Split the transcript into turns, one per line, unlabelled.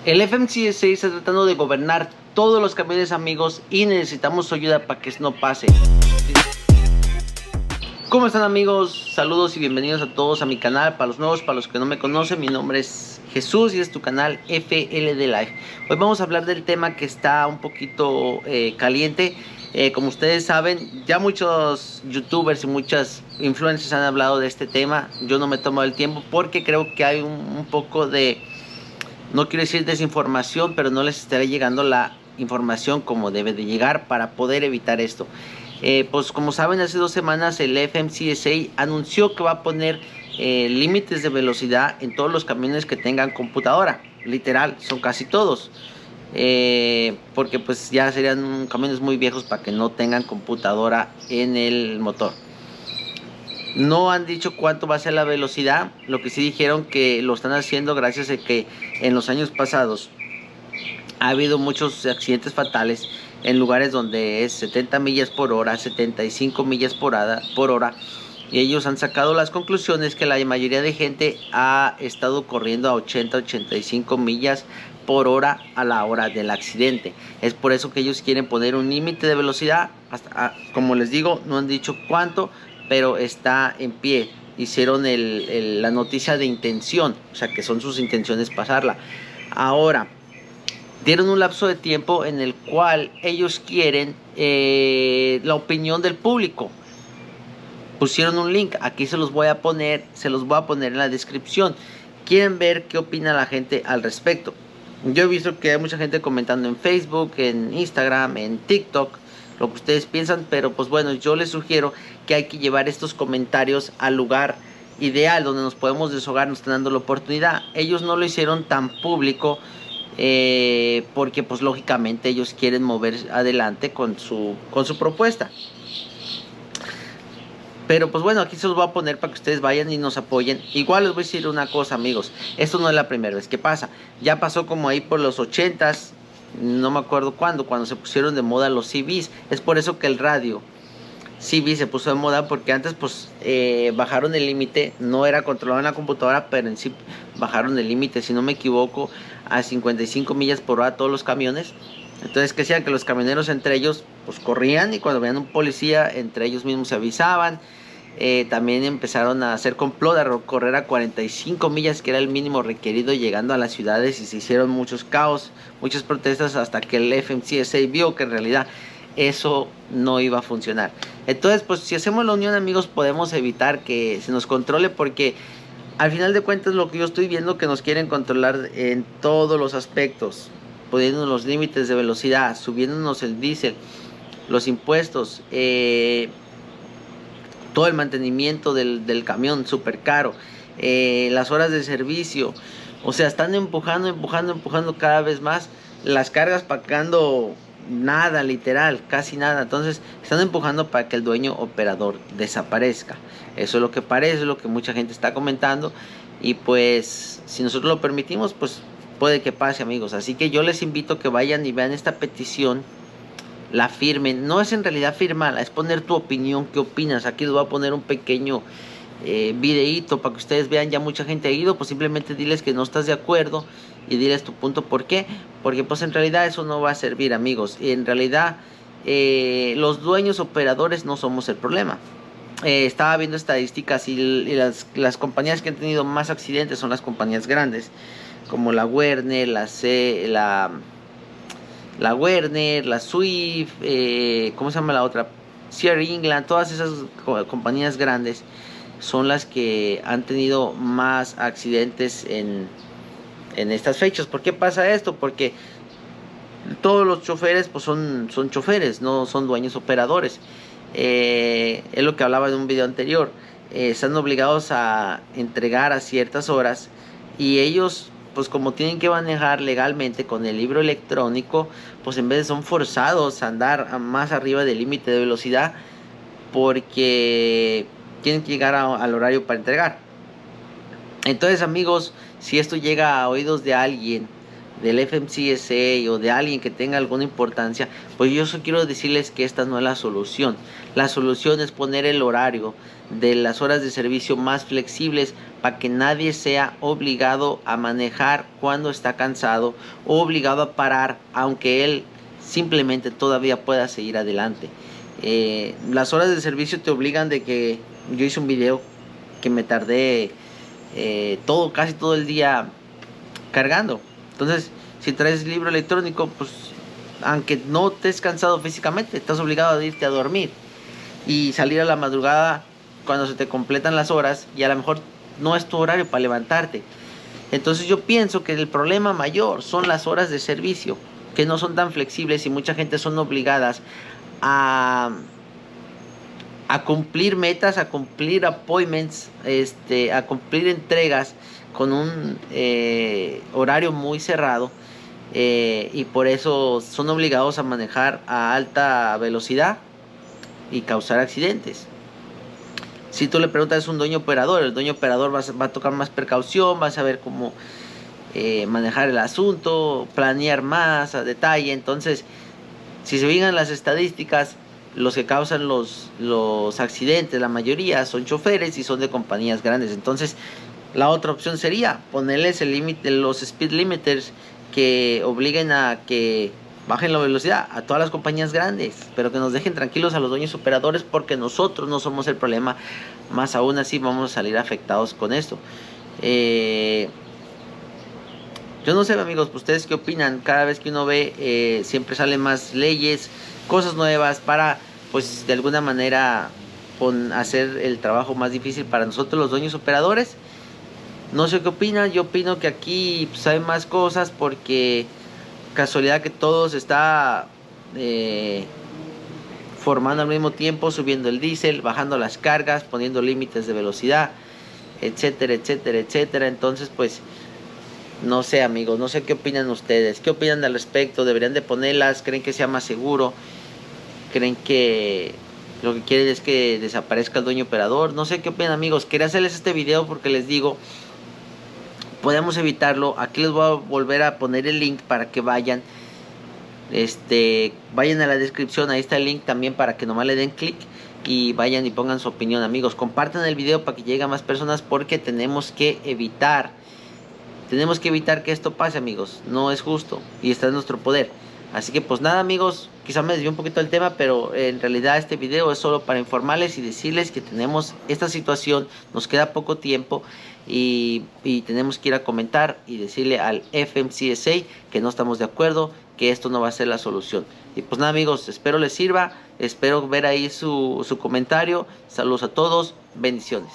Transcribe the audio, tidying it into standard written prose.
El FMCSA está tratando de gobernar todos los camiones, amigos, y necesitamos su ayuda para que eso no pase. ¿Cómo están, amigos? Saludos y bienvenidos a todos a mi canal. Para los nuevos, para los que no me conocen, mi nombre es Jesús y es tu canal FLD Life. Hoy vamos a hablar del tema que está un poquito caliente. Como ustedes saben, ya muchos youtubers y muchas influencers han hablado de este tema. Yo no me tomo el tiempo porque creo que hay un poco de, no quiero decir desinformación, pero no les estará llegando la información como debe de llegar para poder evitar esto. Pues como saben, hace 2 semanas el FMCSA anunció que va a poner límites de velocidad en todos los camiones que tengan computadora. Literal, son casi todos. Porque pues ya serían camiones muy viejos para que no tengan computadora en el motor. No han dicho cuánto va a ser la velocidad. Lo que sí dijeron que lo están haciendo gracias a que en los años pasados ha habido muchos accidentes fatales en lugares donde es 70 millas por hora, 75 millas por hora. Y ellos han sacado las conclusiones que la mayoría de gente ha estado corriendo a 80, 85 millas por hora a la hora del accidente. Es por eso que ellos quieren poner un límite de velocidad. Como les digo, no han dicho cuánto, pero está en pie. Hicieron la noticia de intención, o sea que son sus intenciones pasarla. Ahora, dieron un lapso de tiempo en el cual ellos quieren la opinión del público. Pusieron un link, aquí se los voy a poner en la descripción. Quieren ver qué opina la gente al respecto. Yo he visto que hay mucha gente comentando en Facebook, en Instagram, en TikTok, lo que ustedes piensan, pero pues bueno, yo les sugiero que hay que llevar estos comentarios al lugar ideal donde nos podemos desahogar, nos están dando la oportunidad. Ellos no lo hicieron tan público porque pues lógicamente ellos quieren mover adelante con su propuesta. Pero pues bueno, aquí se los voy a poner para que ustedes vayan y nos apoyen. Igual les voy a decir una cosa, amigos. Esto no es la primera vez que pasa. Ya pasó como ahí por los 80s. No me acuerdo cuando se pusieron de moda los CBs. Es por eso que el radio CB se puso de moda, porque antes pues bajaron el límite. No era controlado en la computadora, pero en sí bajaron el límite, si no me equivoco, a 55 millas por hora todos los camiones. Entonces, que hacían que los camioneros entre ellos pues corrían, y cuando veían un policía entre ellos mismos se avisaban. También empezaron a hacer complot, a correr a 45 millas, que era el mínimo requerido llegando a las ciudades, y se hicieron muchos caos, muchas protestas, hasta que el FMCSA vio que en realidad eso no iba a funcionar. Entonces, pues si hacemos la unión, amigos, podemos evitar que se nos controle, porque al final de cuentas lo que yo estoy viendo, que nos quieren controlar en todos los aspectos, poniéndonos los límites de velocidad, subiéndonos el diésel, los impuestos, todo el mantenimiento del camión súper caro, las horas de servicio. O sea, están empujando cada vez más. Las cargas pagando nada, literal, casi nada. Entonces están empujando para que el dueño operador desaparezca. Eso es lo que parece, es lo que mucha gente está comentando. Y pues si nosotros lo permitimos, pues puede que pase, amigos. Así que yo les invito a que vayan y vean esta petición, la firmen. No es en realidad firmarla, es poner tu opinión, qué opinas. Aquí les voy a poner un pequeño videíto para que ustedes vean. Ya mucha gente ha ido, pues simplemente diles que no estás de acuerdo y diles tu punto. ¿Por qué? Porque pues en realidad eso no va a servir, amigos. Y en realidad los dueños operadores no somos el problema. Estaba viendo estadísticas y las compañías que han tenido más accidentes son las compañías grandes, como la Werner, la Werner, la Swift, ¿cómo se llama la otra? Sierra England. Todas esas compañías grandes son las que han tenido más accidentes en estas fechas. ¿Por qué pasa esto? Porque todos los choferes pues son choferes, no son dueños operadores. Es lo que hablaba en un video anterior. Están obligados a entregar a ciertas horas, y ellos pues como tienen que manejar legalmente con el libro electrónico, pues en vez son forzados a andar más arriba del límite de velocidad, porque tienen que llegar al horario para entregar. Entonces, amigos, si esto llega a oídos de alguien del FMCSA o de alguien que tenga alguna importancia, pues yo solo quiero decirles que esta no es la solución. La solución es poner el horario de las horas de servicio más flexibles para que nadie sea obligado a manejar cuando está cansado o obligado a parar, aunque él simplemente todavía pueda seguir adelante. Las horas de servicio te obligan de que yo hice un video que me tardé casi todo el día cargando. Entonces, si traes libro electrónico, pues aunque no estés cansado físicamente, estás obligado a irte a dormir y salir a la madrugada cuando se te completan las horas, y a lo mejor no es tu horario para levantarte. Entonces yo pienso que el problema mayor son las horas de servicio, que no son tan flexibles, y mucha gente son obligadas a cumplir metas, a cumplir appointments, a cumplir entregas con un horario muy cerrado, y por eso son obligados a manejar a alta velocidad y causar accidentes. Si tú le preguntas a un dueño operador, el dueño operador va a tocar más precaución, va a saber cómo manejar el asunto, planear más a detalle. Entonces, si se fijan las estadísticas, los que causan los accidentes, la mayoría son choferes y son de compañías grandes. Entonces, la otra opción sería ponerles el límite, los speed limiters, que obliguen a que bajen la velocidad a todas las compañías grandes, pero que nos dejen tranquilos a los dueños operadores, porque nosotros no somos el problema. Más aún así vamos a salir afectados con esto. Yo no sé, amigos, ¿ustedes qué opinan? Cada vez que uno ve, siempre salen más leyes, cosas nuevas para, pues, de alguna manera hacer el trabajo más difícil para nosotros los dueños operadores. No sé qué opinan. Yo opino que aquí pues hay más cosas, porque casualidad que todo se está formando al mismo tiempo, subiendo el diésel, bajando las cargas, poniendo límites de velocidad, etcétera, etcétera, etcétera. Entonces, pues, no sé, amigos, no sé qué opinan ustedes. ¿Qué opinan al respecto? ¿Deberían de ponerlas? ¿Creen que sea más seguro? ¿Creen que lo que quieren es que desaparezca el dueño operador? No sé qué opinan, amigos. Quería hacerles este video porque les digo, podemos evitarlo. Aquí les voy a volver a poner el link para que vayan. Vayan a la descripción, ahí está el link también, para que nomás le den clic y vayan y pongan su opinión, amigos. Compartan el video para que llegue a más personas, porque tenemos que evitar que esto pase, amigos. No es justo y está en nuestro poder. Así que pues nada, amigos, quizá me desvié un poquito del tema, pero en realidad este video es solo para informarles y decirles que tenemos esta situación, nos queda poco tiempo, y tenemos que ir a comentar y decirle al FMCSA que no estamos de acuerdo, que esto no va a ser la solución. Y pues nada, amigos, espero les sirva, espero ver ahí su comentario. Saludos a todos, bendiciones.